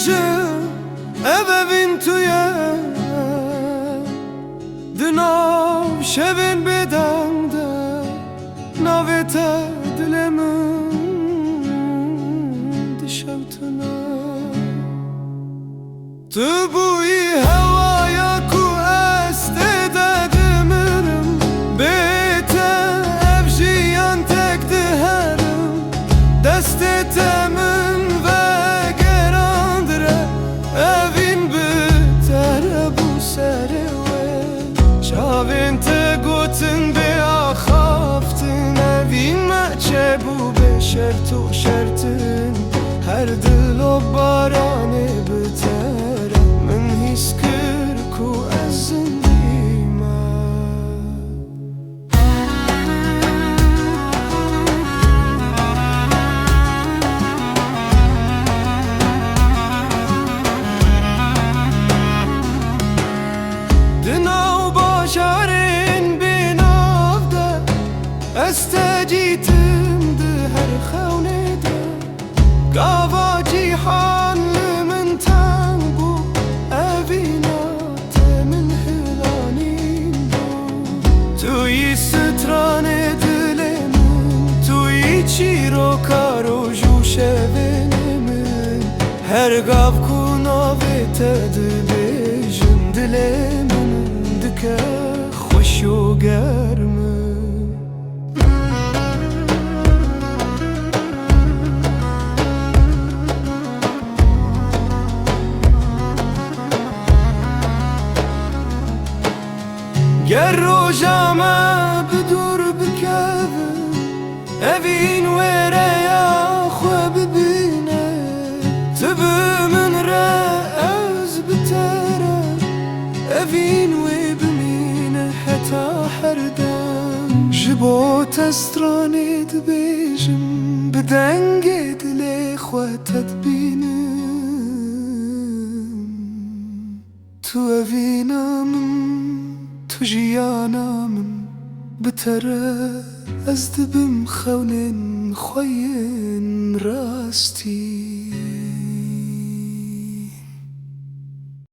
دشم ببین توی دناو شبین بدنده ناویت دلمون دشوتنا تو بوی هوایا کو استده دمرم بیت افجیان تک دهرم دست تمن و گراندره اوین بتر بو سره و شاوین تگوتن به آخافتن اوین مچه بو به شرط و شرطن هر دل و بارانه بتر من حس کر کو از زندگیم دناو باشارین بیناو ده استجیتم ده هر خونه ده گاوا جیحان لمن تنگو اوینات من هلانین بو توی ستران دل من توی چیرو کارو جوشه بین من هر گاو کناویت دبیجن دل من دکه خوش و گرمه گر روژامه بدور بکوه اوین ویره یا خواه ببینه تب من را از بتره اوین وی بمینه حتا هر دم جبو تسترانه دبیجم بدنگ دل خواه تدبینم تو اوینم تو جیانم بتره از دبم خونن خوین راستی